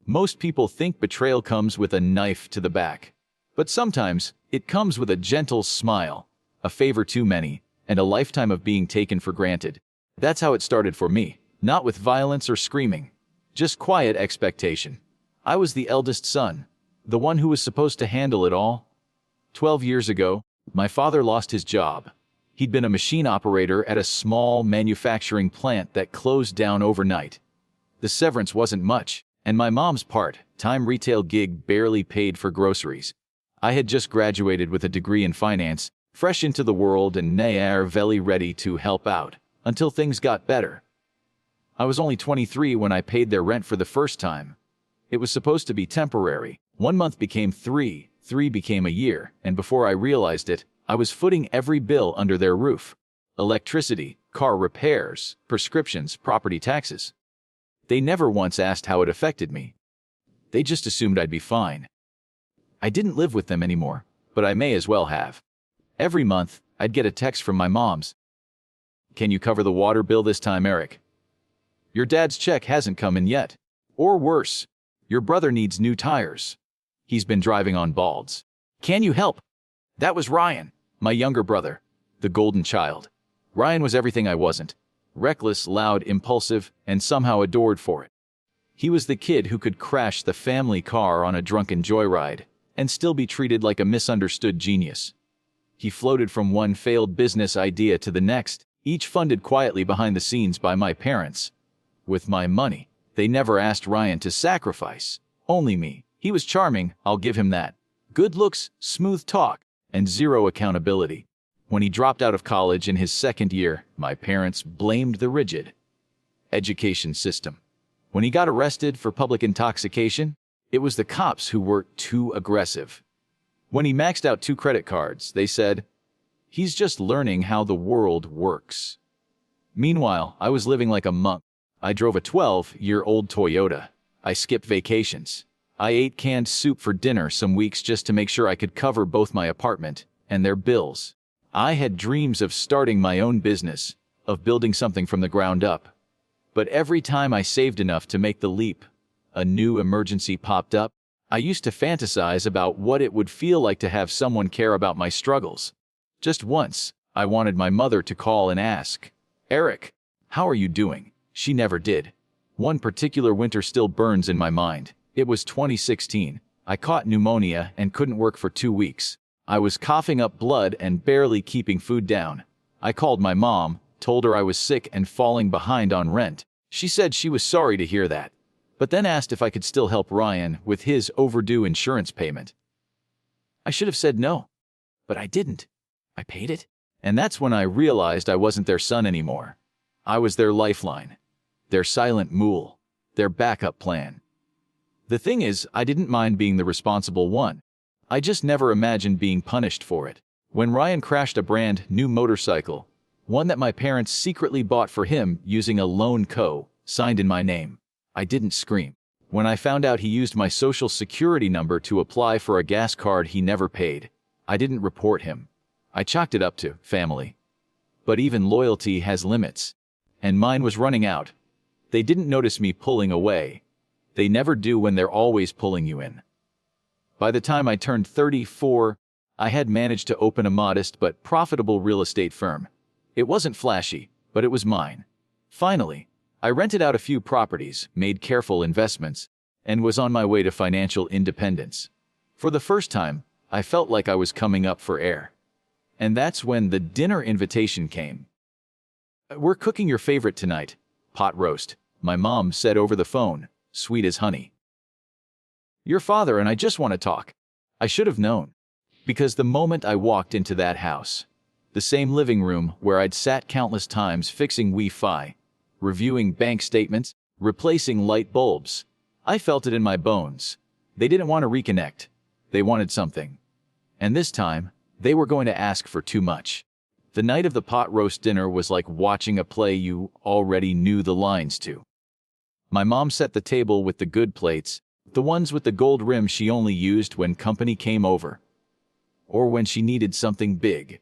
Most people think betrayal comes with a knife to the back. But sometimes, it comes with a gentle smile, a favor too many, and a lifetime of being taken for granted. That's how it started for me, not with violence or screaming. Just quiet expectation. I was the eldest son, the one who was supposed to handle it all. 12 years ago, my father lost his job. He'd been a machine operator at a small manufacturing plant that closed down overnight. The severance wasn't much, and my mom's part-time retail gig barely paid for groceries. I had just graduated with a degree in finance, fresh into the world and very ready to help out, until things got better. I was only 23 when I paid their rent for the first time. It was supposed to be temporary. 1 month became three became a year, and before I realized it, I was footing every bill under their roof. Electricity, car repairs, prescriptions, property taxes. They never once asked how it affected me. They just assumed I'd be fine. I didn't live with them anymore, but I may as well have. Every month, I'd get a text from my mom's. "Can you cover the water bill this time, Eric? Your dad's check hasn't come in yet." Or worse, "Your brother needs new tires. He's been driving on balds. Can you help?" That was Ryan, my younger brother, the golden child. Ryan was everything I wasn't. Reckless, loud, impulsive, and somehow adored for it. He was the kid who could crash the family car on a drunken joyride and still be treated like a misunderstood genius. He floated from one failed business idea to the next, each funded quietly behind the scenes by my parents. With my money, they never asked Ryan to sacrifice, only me. He was charming, I'll give him that. Good looks, smooth talk, and zero accountability. When he dropped out of college in his second year, my parents blamed the rigid education system. When he got arrested for public intoxication, it was the cops who were too aggressive. When he maxed out 2 credit cards, they said, "He's just learning how the world works." Meanwhile, I was living like a monk. I drove a 12-year-old Toyota. I skipped vacations. I ate canned soup for dinner some weeks just to make sure I could cover both my apartment and their bills. I had dreams of starting my own business, of building something from the ground up. But every time I saved enough to make the leap, a new emergency popped up. I used to fantasize about what it would feel like to have someone care about my struggles. Just once, I wanted my mother to call and ask, "Eric, how are you doing?" She never did. One particular winter still burns in my mind. It was 2016. I caught pneumonia and couldn't work for 2 weeks. I was coughing up blood and barely keeping food down. I called my mom, told her I was sick and falling behind on rent. She said she was sorry to hear that, but then asked if I could still help Ryan with his overdue insurance payment. I should have said no, but I didn't. I paid it. And that's when I realized I wasn't their son anymore. I was their lifeline, their silent mule, their backup plan. The thing is, I didn't mind being the responsible one. I just never imagined being punished for it. When Ryan crashed a brand new motorcycle, one that my parents secretly bought for him using a loan signed in my name, I didn't scream. When I found out he used my social security number to apply for a gas card he never paid, I didn't report him. I chalked it up to family. But even loyalty has limits, and mine was running out. They didn't notice me pulling away. They never do when they're always pulling you in. By the time I turned 34, I had managed to open a modest but profitable real estate firm. It wasn't flashy, but it was mine. Finally, I rented out a few properties, made careful investments, and was on my way to financial independence. For the first time, I felt like I was coming up for air. And that's when the dinner invitation came. "We're cooking your favorite tonight, pot roast," my mom said over the phone, sweet as honey. "Your father and I just want to talk." I should have known. Because the moment I walked into that house, the same living room where I'd sat countless times fixing Wi-Fi, reviewing bank statements, replacing light bulbs, I felt it in my bones. They didn't want to reconnect. They wanted something. And this time, they were going to ask for too much. The night of the pot roast dinner was like watching a play you already knew the lines to. My mom set the table with the good plates, the ones with the gold rim she only used when company came over, or when she needed something big.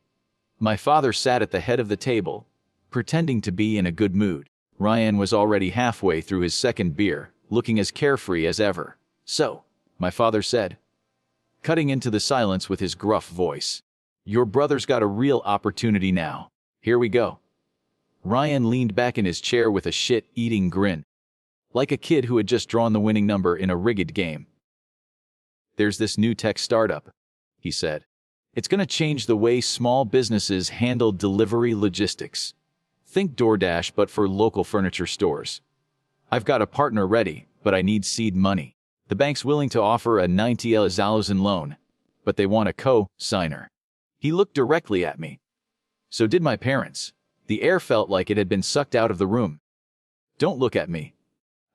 My father sat at the head of the table, pretending to be in a good mood. Ryan was already halfway through his second beer, looking as carefree as ever. "So," my father said, cutting into the silence with his gruff voice, "your brother's got a real opportunity now. Here we go." Ryan leaned back in his chair with a shit-eating grin, like a kid who had just drawn the winning number in a rigged game. "There's this new tech startup," he said. "It's going to change the way small businesses handle delivery logistics. Think DoorDash, but for local furniture stores. I've got a partner ready, but I need seed money. The bank's willing to offer a $90,000 loan, but they want a co-signer." He looked directly at me. So did my parents. The air felt like it had been sucked out of the room. "Don't look at me,"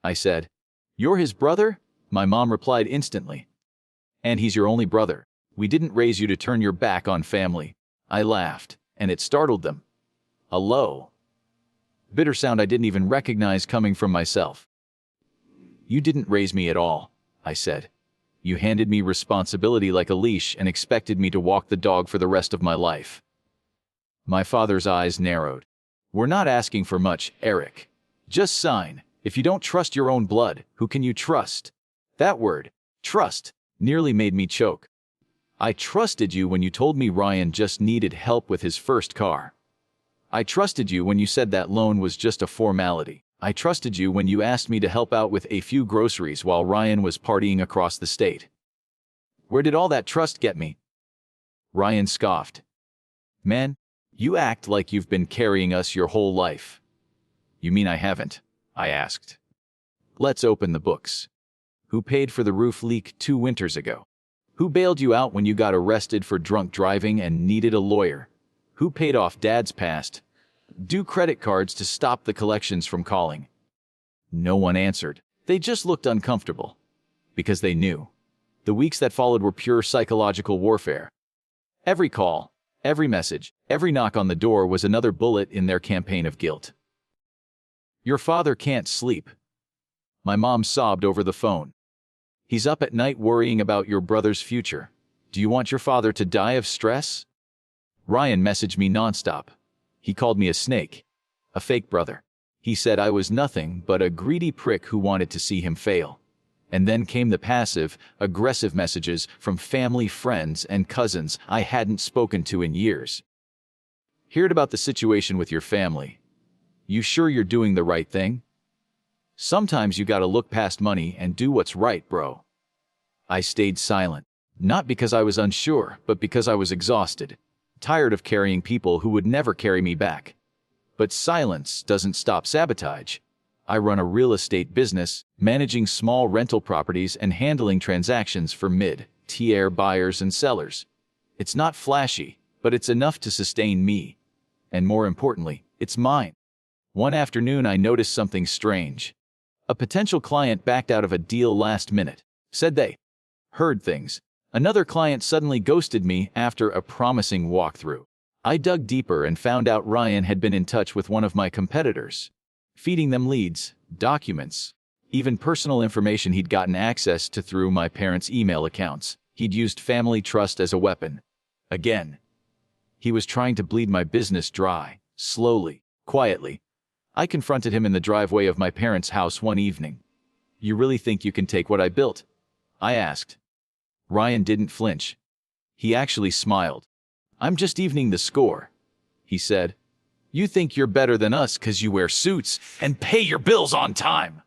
I said. "You're his brother?" My mom replied instantly. "And he's your only brother. We didn't raise you to turn your back on family." I laughed, and it startled them. A low, bitter sound I didn't even recognize coming from myself. "You didn't raise me at all," I said. "You handed me responsibility like a leash and expected me to walk the dog for the rest of my life." My father's eyes narrowed. "We're not asking for much, Eric. Just sign. If you don't trust your own blood, who can you trust?" That word, trust, nearly made me choke. "I trusted you when you told me Ryan just needed help with his first car. I trusted you when you said that loan was just a formality. I trusted you when you asked me to help out with a few groceries while Ryan was partying across the state. Where did all that trust get me?" Ryan scoffed. "Man, you act like you've been carrying us your whole life." "You mean I haven't?" I asked. "Let's open the books. Who paid for the roof leak 2 winters ago? Who bailed you out when you got arrested for drunk driving and needed a lawyer? Who paid off Dad's past due credit cards to stop the collections from calling?" No one answered. They just looked uncomfortable. Because they knew. The weeks that followed were pure psychological warfare. Every call, every message, every knock on the door was another bullet in their campaign of guilt. "Your father can't sleep." My mom sobbed over the phone. "He's up at night worrying about your brother's future. Do you want your father to die of stress?" Ryan messaged me nonstop. He called me a snake, a fake brother. He said I was nothing but a greedy prick who wanted to see him fail. And then came the passive, aggressive messages from family, friends, and cousins I hadn't spoken to in years. "Heard about the situation with your family. You sure you're doing the right thing? Sometimes you gotta look past money and do what's right, bro." I stayed silent, not because I was unsure, but because I was exhausted, tired of carrying people who would never carry me back. But silence doesn't stop sabotage. I run a real estate business, managing small rental properties and handling transactions for mid-tier buyers and sellers. It's not flashy, but it's enough to sustain me. And more importantly, it's mine. One afternoon I noticed something strange. A potential client backed out of a deal last minute. Said they heard things. Another client suddenly ghosted me after a promising walkthrough. I dug deeper and found out Ryan had been in touch with one of my competitors, feeding them leads, documents, even personal information he'd gotten access to through my parents' email accounts. He'd used family trust as a weapon. Again. He was trying to bleed my business dry, slowly, quietly. I confronted him in the driveway of my parents' house one evening. "You really think you can take what I built?" I asked. Ryan didn't flinch. He actually smiled. "I'm just evening the score," he said. "You think you're better than us because you wear suits and pay your bills on time.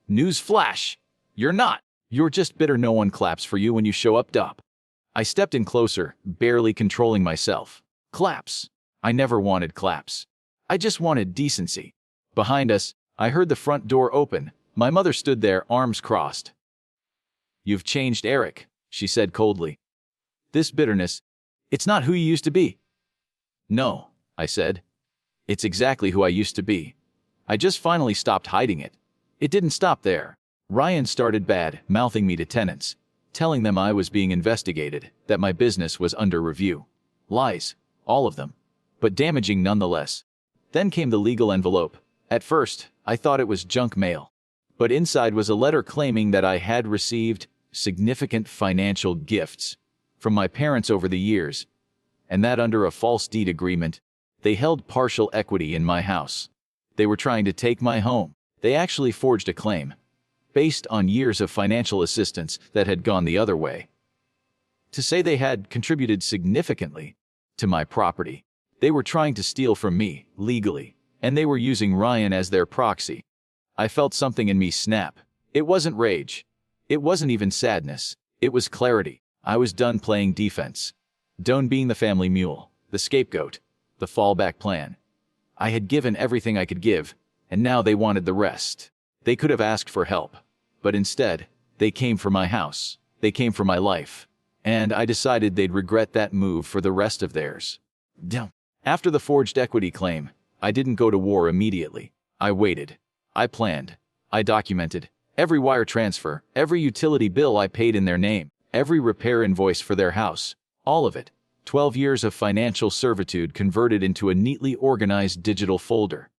News flash, you're not. You're just bitter no one claps for you when you show up dop." I stepped in closer, barely controlling myself. Claps. I never wanted claps. I just wanted decency. Behind us, I heard the front door open. My mother stood there, arms crossed. "You've changed, Eric," she said coldly. "This bitterness, it's not who you used to be." "No," I said. "It's exactly who I used to be. I just finally stopped hiding it." It didn't stop there. Ryan started bad, mouthing me to tenants, telling them I was being investigated, that my business was under review. Lies, all of them, but damaging nonetheless. Then came the legal envelope. At first, I thought it was junk mail, but inside was a letter claiming that I had received significant financial gifts from my parents over the years, and that under a false deed agreement, they held partial equity in my house. They were trying to take my home. They actually forged a claim. based on years of financial assistance that had gone the other way. To say they had contributed significantly to my property. They were trying to steal from me, legally, and they were using Ryan as their proxy. I felt something in me snap. It wasn't rage. It wasn't even sadness. It was clarity. I was done playing defense. Done being the family mule, the scapegoat, the fallback plan. I had given everything I could give, and now they wanted the rest. They could have asked for help, but instead, they came for my house. They came for my life. And I decided they'd regret that move for the rest of theirs. Damn. After the forged equity claim, I didn't go to war immediately. I waited. I planned. I documented. Every wire transfer, every utility bill I paid in their name, every repair invoice for their house, all of it. 12 years of financial servitude converted into a neatly organized digital folder.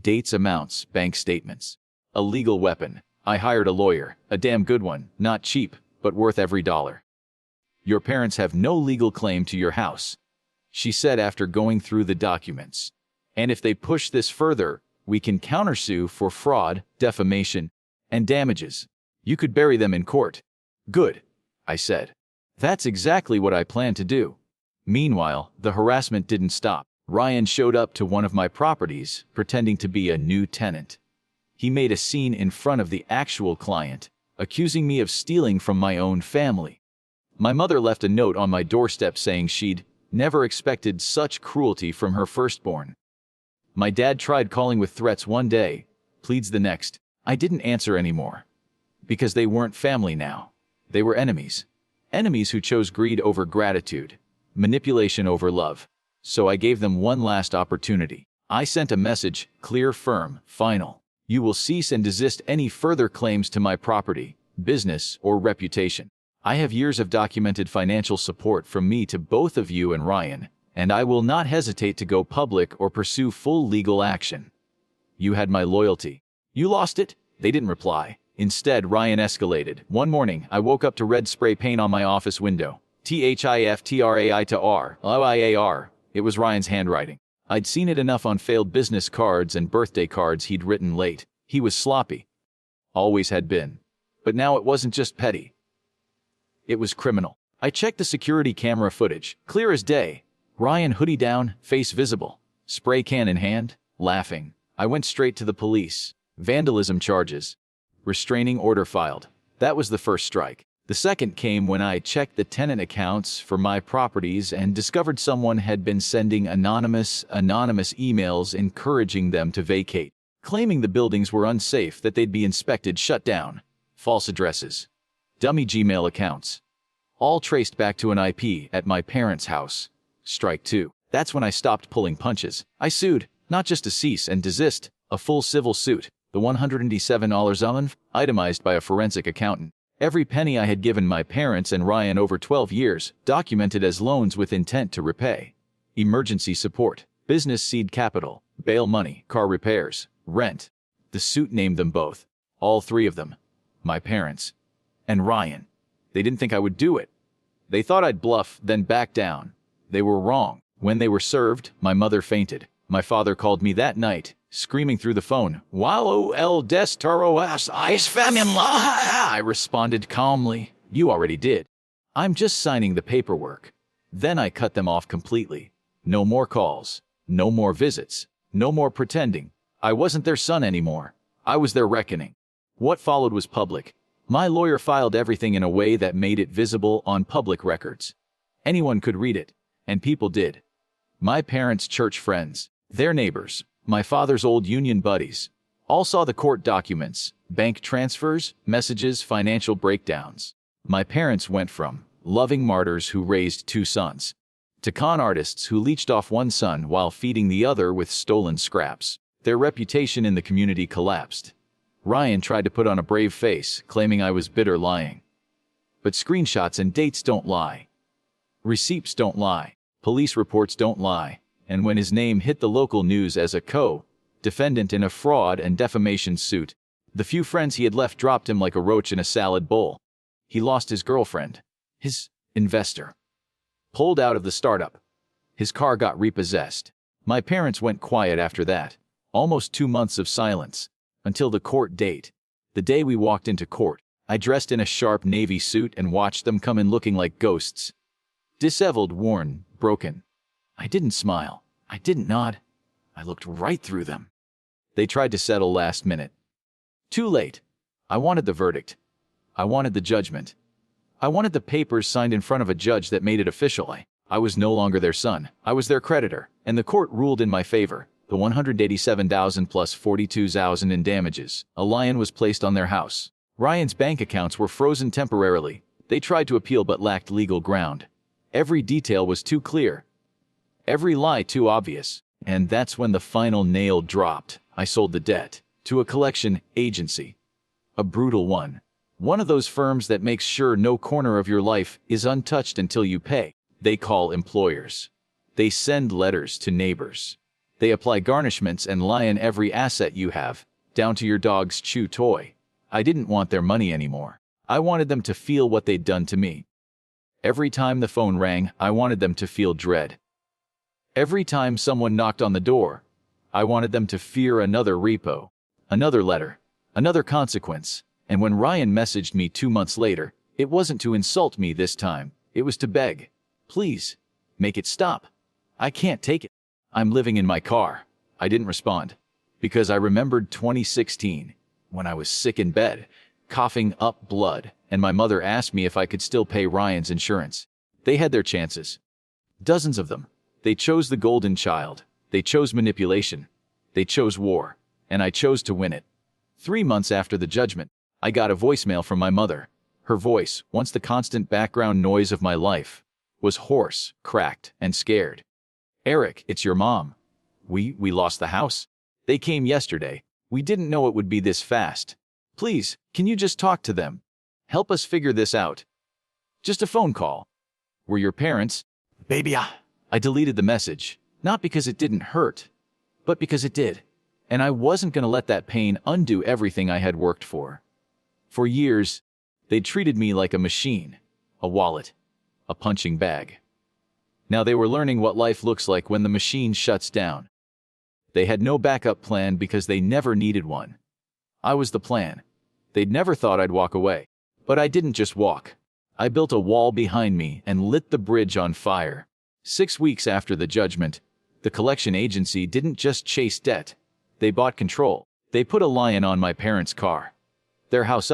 Dates, amounts, bank statements. A legal weapon. I hired a lawyer, a damn good one, not cheap, but worth every dollar. Your parents have no legal claim to your house, she said after going through the documents. And if they push this further, we can countersue for fraud, defamation, and damages. You could bury them in court. Good, I said. That's exactly what I plan to do. Meanwhile, the harassment didn't stop. Ryan showed up to one of my properties, pretending to be a new tenant. He made a scene in front of the actual client, accusing me of stealing from my own family. My mother left a note on my doorstep saying she'd never expected such cruelty from her firstborn. My dad tried calling with threats one day, pleads the next. I didn't answer anymore. Because they weren't family now. They were enemies. Enemies who chose greed over gratitude, manipulation over love. So I gave them one last opportunity. I sent a message, clear, firm, final. You will cease and desist any further claims to my property, business, or reputation. I have years of documented financial support from me to both of you and Ryan, and I will not hesitate to go public or pursue full legal action. You had my loyalty. You lost it? They didn't reply. Instead, Ryan escalated. One morning, I woke up to red spray paint on my office window. THIFTRAI to R, OIAR. It was Ryan's handwriting. I'd seen it enough on failed business cards and birthday cards he'd written late. He was sloppy. Always had been. But now it wasn't just petty. It was criminal. I checked the security camera footage, clear as day. Ryan hoodie down, face visible, spray can in hand, laughing. I went straight to the police. Vandalism charges. Restraining order filed. That was the first strike. The second came when I checked the tenant accounts for my properties and discovered someone had been sending anonymous emails encouraging them to vacate, claiming the buildings were unsafe, that they'd be inspected, shut down. False addresses. Dummy Gmail accounts. All traced back to an IP at my parents' house. Strike 2. That's when I stopped pulling punches. I sued, not just to cease and desist, a full civil suit, the $187 itemized by a forensic accountant. Every penny I had given my parents and Ryan over 12 years, documented as loans with intent to repay. Emergency support, business seed capital, bail money, car repairs, rent. The suit named them both. All three of them. My parents. And Ryan. They didn't think I would do it. They thought I'd bluff, then back down. They were wrong. When they were served, my mother fainted. My father called me that night, screaming through the phone, "Wallo el destaro as ice famine." I responded calmly, "You already did. I'm just signing the paperwork." Then I cut them off completely. No more calls. No more visits. No more pretending. I wasn't their son anymore. I was their reckoning. What followed was public. My lawyer filed everything in a way that made it visible on public records. Anyone could read it, and people did. My parents' church friends, their neighbors, my father's old union buddies, all saw the court documents, bank transfers, messages, financial breakdowns. My parents went from loving martyrs who raised 2 sons to con artists who leached off one son while feeding the other with stolen scraps. Their reputation in the community collapsed. Ryan tried to put on a brave face, claiming I was bitter, lying. But screenshots and dates don't lie. Receipts don't lie. Police reports don't lie. And when his name hit the local news as a co-defendant in a fraud and defamation suit, the few friends he had left dropped him like a roach in a salad bowl. He lost his girlfriend, his investor, pulled out of the startup. His car got repossessed. My parents went quiet after that. Almost 2 months of silence. Until the court date. The day we walked into court, I dressed in a sharp navy suit and watched them come in looking like ghosts. Disheveled, worn, broken. I didn't smile. I didn't nod. I looked right through them. They tried to settle last minute. Too late. I wanted the verdict. I wanted the judgment. I wanted the papers signed in front of a judge that made it official. I was no longer their son. I was their creditor, and the court ruled in my favor. The $187,000 plus $42,000 in damages. A lion was placed on their house. Ryan's bank accounts were frozen temporarily. They tried to appeal but lacked legal ground. Every detail was too clear. Every lie too obvious. And that's when the final nail dropped. I sold the debt to a collection agency. A brutal one. One of those firms that makes sure no corner of your life is untouched until you pay. They call employers. They send letters to neighbors. They apply garnishments and lie in every asset you have, down to your dog's chew toy. I didn't want their money anymore. I wanted them to feel what they'd done to me. Every time the phone rang, I wanted them to feel dread. Every time someone knocked on the door, I wanted them to fear another repo, another letter, another consequence. And when Ryan messaged me 2 months later, it wasn't to insult me this time. It was to beg. Please, make it stop. I can't take it. I'm living in my car. I didn't respond. Because I remembered 2016, when I was sick in bed, coughing up blood, and my mother asked me if I could still pay Ryan's insurance. They had their chances. Dozens of them. They chose the golden child. They chose manipulation. They chose war. And I chose to win it. 3 months after the judgment, I got a voicemail from my mother. Her voice, once the constant background noise of my life, was hoarse, cracked, and scared. Eric, it's your mom. We lost the house. They came yesterday. We didn't know it would be this fast. Please, can you just talk to them? Help us figure this out. Just a phone call. Were your parents? Baby, I deleted the message. Not because it didn't hurt, but because it did. And I wasn't going to let that pain undo everything I had worked for. For years, they'd treated me like a machine, a wallet, a punching bag. Now they were learning what life looks like when the machine shuts down. They had no backup plan because they never needed one. I was the plan. They'd never thought I'd walk away. But I didn't just walk. I built a wall behind me and lit the bridge on fire. 6 weeks after the judgment, the collection agency didn't just chase debt. They bought control. They put a lion on my parents' car. Their house,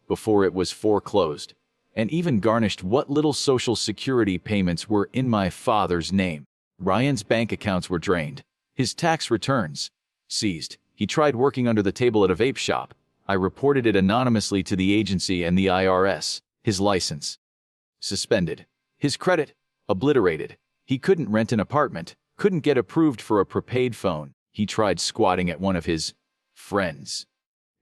before it was foreclosed. And even garnished what little social security payments were in my father's name. Ryan's bank accounts were drained. His tax returns seized. He tried working under the table at a vape shop. I reported it anonymously to the agency and the IRS. His license suspended. His credit obliterated. He couldn't rent an apartment, couldn't get approved for a prepaid phone. He tried squatting at one of his friends'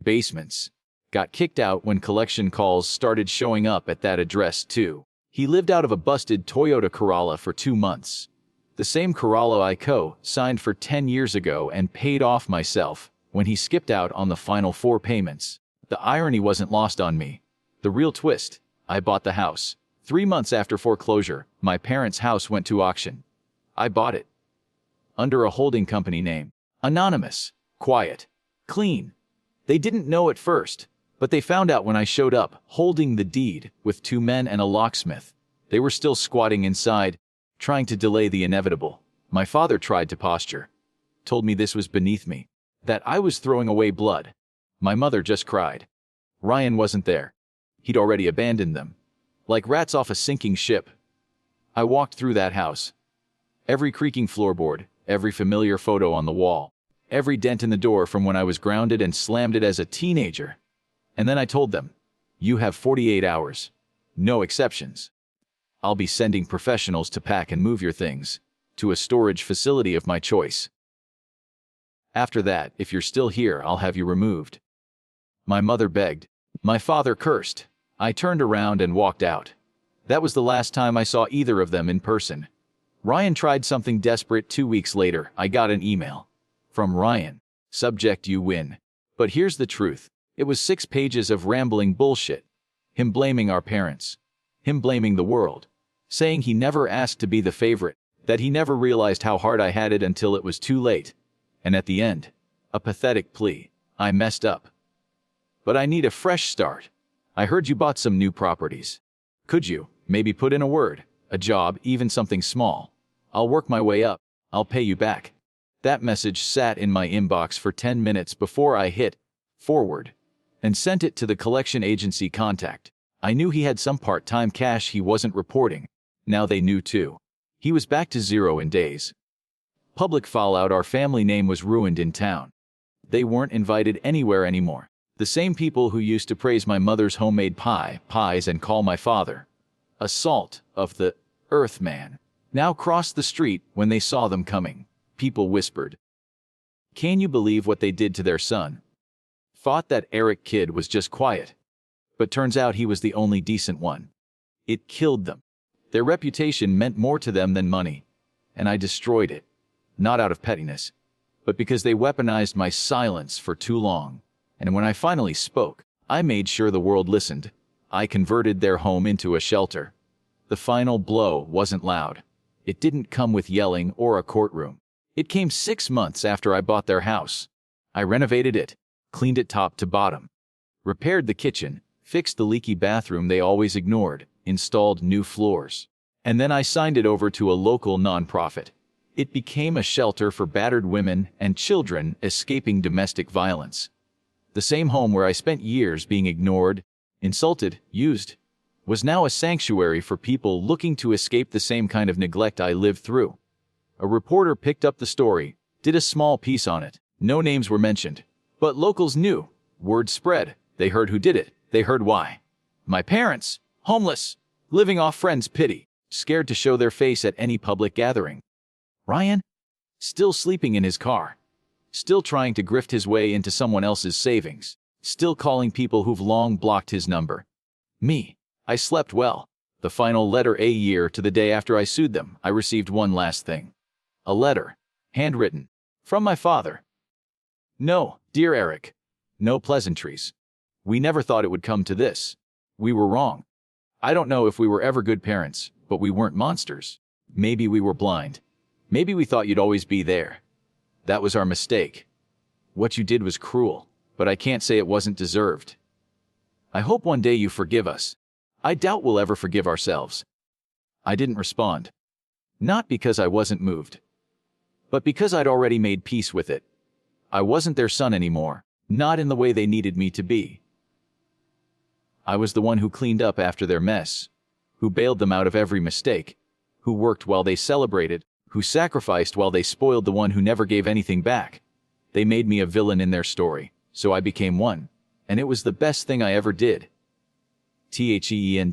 basements. Got kicked out when collection calls started showing up at that address too. He lived out of a busted Toyota Corolla for 2 months. The same Corolla I co-signed for 10 years ago and paid off myself when he skipped out on the final 4 payments. The irony wasn't lost on me. The real twist, I bought the house. 3 months after foreclosure, my parents' house went to auction. I bought it. Under a holding company name. Anonymous. Quiet. Clean. They didn't know at first, but they found out when I showed up, holding the deed, with 2 men and a locksmith. They were still squatting inside, trying to delay the inevitable. My father tried to posture. Told me this was beneath me. That I was throwing away blood. My mother just cried. Ryan wasn't there. He'd already abandoned them. Like rats off a sinking ship. I walked through that house. Every creaking floorboard, every familiar photo on the wall, every dent in the door from when I was grounded and slammed it as a teenager. And then I told them, you have 48 hours. No exceptions. I'll be sending professionals to pack and move your things to a storage facility of my choice. After that, if you're still here, I'll have you removed. My mother begged. My father cursed. I turned around and walked out. That was the last time I saw either of them in person. Ryan tried something desperate. 2 weeks later, I got an email. From Ryan. Subject: you win. But here's the truth. It was 6 pages of rambling bullshit. Him blaming our parents. Him blaming the world. Saying he never asked to be the favorite. That he never realized how hard I had it until it was too late. And at the end, a pathetic plea. I messed up. but I need a fresh start. I heard you bought some new properties. Could you, maybe put in a word, a job, even something small? I'll work my way up. I'll pay you back." That message sat in my inbox for 10 minutes before I hit forward and sent it to the collection agency contact. I knew he had some part-time cash he wasn't reporting. Now they knew too. He was back to zero in days. Public fallout: our family name was ruined in town. They weren't invited anywhere anymore. The same people who used to praise my mother's homemade pies and call my father a salt of the earth man now crossed the street when they saw them coming. People whispered, "Can you believe what they did to their son?" Thought that Eric kid was just quiet. But turns out he was the only decent one. It killed them. Their reputation meant more to them than money. And I destroyed it. Not out of pettiness, but because they weaponized my silence for too long. And when I finally spoke, I made sure the world listened. I converted their home into a shelter. The final blow wasn't loud. It didn't come with yelling or a courtroom. It came 6 months after I bought their house. I renovated it, cleaned it top to bottom, repaired the kitchen, fixed the leaky bathroom they always ignored, installed new floors. And then I signed it over to a local nonprofit. It became a shelter for battered women and children escaping domestic violence. The same home where I spent years being ignored, insulted, used, was now a sanctuary for people looking to escape the same kind of neglect I lived through. A reporter picked up the story, did a small piece on it. No names were mentioned, but locals knew. Word spread. They heard who did it. They heard why. My parents, homeless, living off friends' pity, scared to show their face at any public gathering. Ryan, still sleeping in his car, still trying to grift his way into someone else's savings, still calling people who've long blocked his number. Me, I slept well. The final letter: a year to the day after I sued them, I received one last thing. A letter, handwritten, from my father. "No, dear Eric, no pleasantries. We never thought it would come to this. We were wrong. I don't know if we were ever good parents, but we weren't monsters. Maybe we were blind. Maybe we thought you'd always be there. That was our mistake. What you did was cruel, but I can't say it wasn't deserved. I hope one day you forgive us. I doubt we'll ever forgive ourselves." I didn't respond. Not because I wasn't moved, but because I'd already made peace with it. I wasn't their son anymore, not in the way they needed me to be. I was the one who cleaned up after their mess, who bailed them out of every mistake, who worked while they celebrated, who sacrificed while they spoiled the one who never gave anything back. They made me a villain in their story, so I became one, and it was the best thing I ever did. THEEND